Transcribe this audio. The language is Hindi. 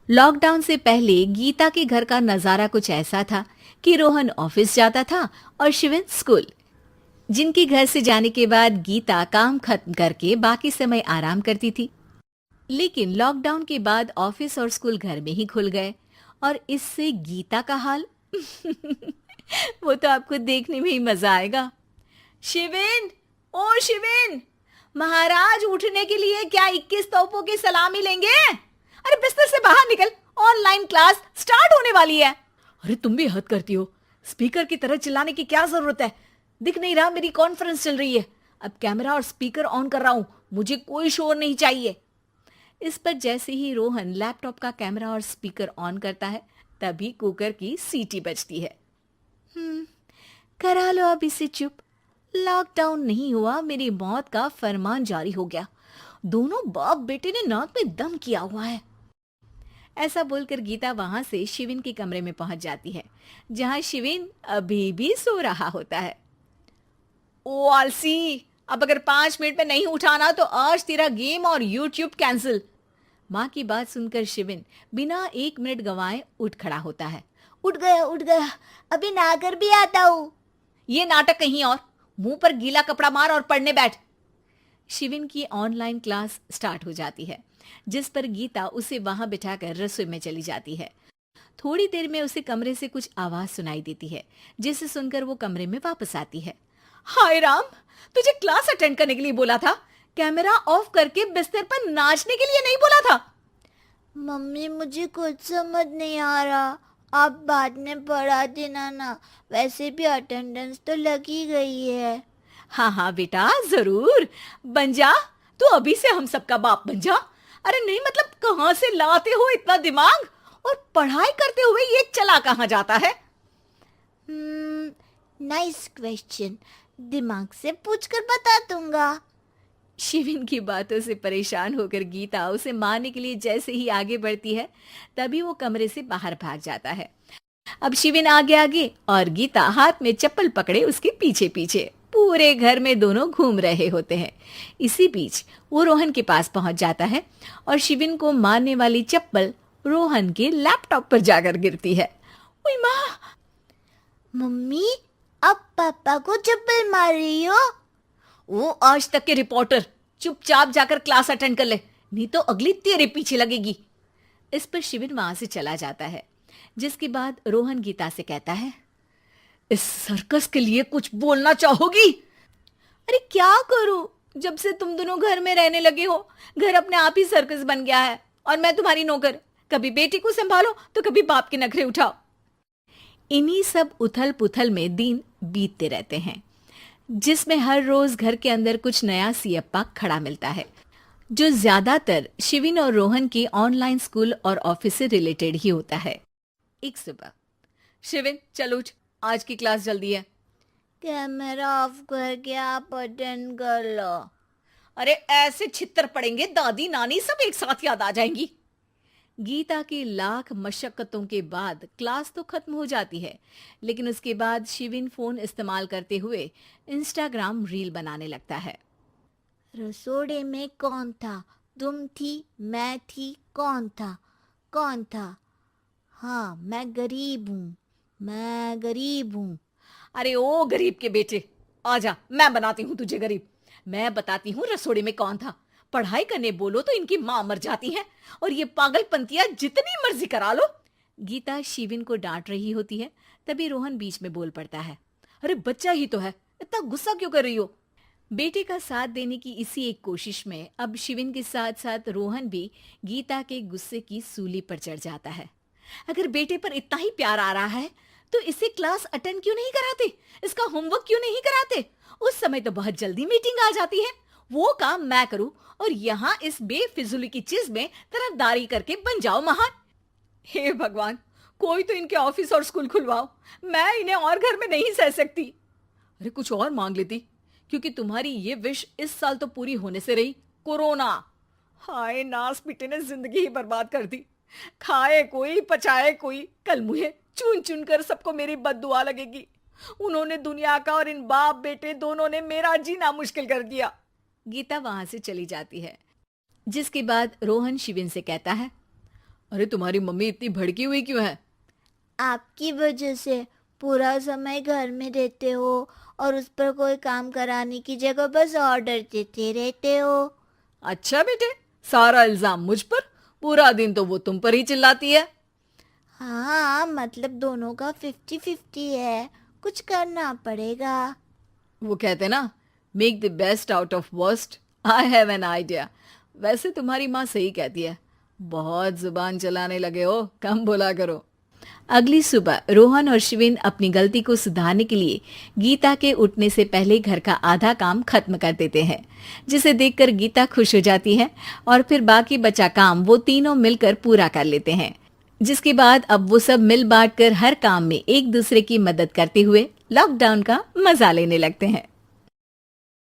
लॉकडाउन से पहले गीता के घर का नजारा कुछ ऐसा था कि रोहन ऑफिस जाता था और शिवन स्कूल। जिनके घर से जाने के बाद गीता काम खत्म करके बाकी समय आराम करती थी। लेकिन लॉकडाउन के बाद ऑफिस और स्कूल घर में ही खुल गए और इससे गीता का हाल वो तो आपको देखने में ही मजा आएगा। शिवेन, ओ शिवेन, महाराज उठने के लिए क्या 21 तोपों की सलामी लेंगे? अरे बिस्तर से बाहर निकल, ऑनलाइन क्लास स्टार्ट होने वाली है। अरे तुम भी हद करती हो, स्पीकर की तरह चिल्लाने की क्या जरूरत है? दिख नहीं रहा मेरी कॉन्फ्रेंस चल रही है। अब कैमरा और स्पीकर ऑन कर रहा हूं, मुझे कोई शोर नहीं चाहिए। इस पर जैसे ही रोहन लैपटॉप का कैमरा और स्पीकर ऑन करता है तभी कुकर की सीटी बजती है। करा लो अब इसे चुप। लॉकडाउन नहीं हुआ, मेरी मौत का फरमान जारी हो गया। दोनों बाप बेटे ने नाक में दम किया हुआ है। ऐसा बोलकर गीता वहां से शिविन के कमरे में पहुंच जाती है, जहां शिविन अभी भी सो रहा होता है। ओ आलसी, अब अगर 5 मिनट में नहीं उठाना तो आज तेरा गेम और यूट्यूब कैंसिल। माँ की बात सुनकर शिविन बिना 1 मिनट गंवाए उठ खड़ा होता है। उठ गया, अभी नहाकर भी आता हूँ। ये नाटक कहीं और, मुंह पर गीला कपड़ा मार और पढ़ने बैठ। शिविन की ऑनलाइन क्लास स्टार्ट हो जाती है, जिस पर गीता उसे वहां बिठाकर रसोई में चली जाती है। थोड़ी देर में उसे कमरे से कुछ आवाज सुनाई देती है, जिसे सुनकर वो कमरे में वापस आती है। हाय राम, तुझे क्लास अटेंड करने के लिए बोला था, कैमरा ऑफ करके बिस्तर पर नाचने के लिए नहीं बोला था। मम्मी मुझे कुछ समझ नहीं आ रहा, आप बाद में पढ़ा देना ना, वैसे भी अटेंडेंस तो लगी गई है। हाँ हाँ बेटा, जरूर बन जा। तू अभी से हम सबका बाप बन जा। अरे नहीं मतलब कहाँ से लाते हो इतना दिमाग, और पढ़ाई करते हुए ये चला कहाँ जाता है? नाइस क्वेश्चन, दिमाग से पूछकर बता दूंगा। शिविन की बातों से परेशान होकर गीता उसे मारने के लिए जैसे ही आगे बढ़ती है तभी वो कमरे से बाहर भाग जाता है। अब शिविन आगे आगे और गीता हाथ में चप्पल पकड़े उसके पीछे पीछे पूरे घर में दोनों घूम रहे होते हैं। इसी बीच वो रोहन के पास पहुंच जाता है और शिविन को मारने वाली चप्पल रोहन के लैपटॉप पर जाकर गिरती है। ओए माँ! मम्मी, अब पापा को चप्पल मार रही हो? वो आज तक के रिपोर्टर, चुपचाप जाकर क्लास अटेंड कर ले, नहीं तो अगली तेरे पीछे लगेगी। इस पर शिविन वहां से चला जाता है, जिसके बाद रोहन गीता से कहता है, इस सर्कस के लिए कुछ बोलना चाहोगी? अरे क्या करूं, जब से तुम दोनों घर में रहने लगे हो, घर अपने आप ही सर्कस बन गया है और मैं तुम्हारी नौकर। कभी बेटी को संभालो तो कभी बाप के नखरे उठाओ। इन्हीं सब उथल पुथल में दिन बीतते रहते हैं, जिसमें हर रोज घर के अंदर कुछ नया सियप्पा खड़ा मिलता है, जो ज्यादातर शिविन और रोहन के ऑनलाइन स्कूल और ऑफिस से रिलेटेड ही होता है। एक सुबह, शिविन चल उठ, आज की क्लास जल्दी है। कैमरा ऑफ करके आप अटेंड कर लो। अरे ऐसे छित्तर पड़ेंगे, दादी नानी सब एक साथ याद आ जाएंगी। गीता की लाख मशक्कतों के बाद क्लास तो खत्म हो जाती है, लेकिन उसके बाद शिविन फोन इस्तेमाल करते हुए इंस्टाग्राम रील बनाने लगता है। रसोड़े में कौन था? तुम थी, मैं थी, कौन था? कौन था? हाँ, मैं गरीब हूँ, मैं गरीब हूँ। अरे ओ गरीब के बेटे, आजा, मैं बनाती हूँ तुझे गरीब। मैं बताती हूँ रसोड़े में कौन था। पढ़ाई करने बोलो तो इनकी माँ मर जाती है, और ये पागलपंतियां जितनी मर्जी करा लो। गीता शिविन को डांट रही होती है, तभी रोहन बीच में बोल पड़ता है। अरे बच्चा ही तो है, इतना गुस्सा क्यों कर रही हो? बेटे का साथ देने की इसी एक कोशिश में अब शिविन के साथ साथ रोहन भी गीता के गुस्से की सूली पर चढ़ जाता है। अगर बेटे पर इतना ही प्यार आ रहा है तो इसे क्लास अटेंड क्यों नहीं कराते, इसका होमवर्क क्यों नहीं कराते? उस समय तो बहुत जल्दी मीटिंग आ जाती है, वो काम मैं करूं और यहाँ इस बेफिजुली की चीज में तरफदारी करके बन जाओ महान। हे भगवान, कोई तो इनके ऑफिस और स्कूल खुलवाओ, मैं इन्हें और घर में नहीं सह सकती। अरे कुछ और मांग लेती, क्योंकि तुम्हारी ये विश इस साल तो पूरी होने से रही, कोरोना। हाय नास बेटे ने जिंदगी ही बर्बाद कर दी। खाए कोई पचाए कोई, कल मुझे चुन चुन कर सबको मेरी बद्दुआ लगेगी। उन्होंने दुनिया का और इन बाप बेटे दोनों ने मेरा जीना मुश्किल कर दिया। गीता वहां से चली जाती है, जिसके बाद रोहन शिविन से कहता है, अरे तुम्हारी मम्मी इतनी भड़की हुई क्यों है? आपकी वजह से पूरा समय घर में रहते हो और उस पर कोई काम कराने की जगह बस ऑर्डर देते रहते हो। अच्छा बेटे, सारा इल्जाम मुझ पर? पूरा दिन तो वो तुम पर ही चिल्लाती है। हाँ, मतलब दोनों का 50-50 है, कुछ करना पड़ेगा। वो कहते ना, make the best out of worst. I have an idea. वैसे तुम्हारी माँ सही कहती है, बहुत जुबान चलाने लगे हो, कम बोला करो। अगली सुबह रोहन और शिविन अपनी गलती को सुधारने के लिए गीता के उठने से पहले घर का आधा काम खत्म कर देते हैं, जिसे देखकर गीता खुश हो जाती है और फिर बाकी बचा काम वो तीनों मिलकर पूरा कर लेते हैं। जिसके बाद अब वो सब मिल बांट कर हर काम में एक दूसरे की मदद करते हुए लॉकडाउन का मजा लेने लगते हैं।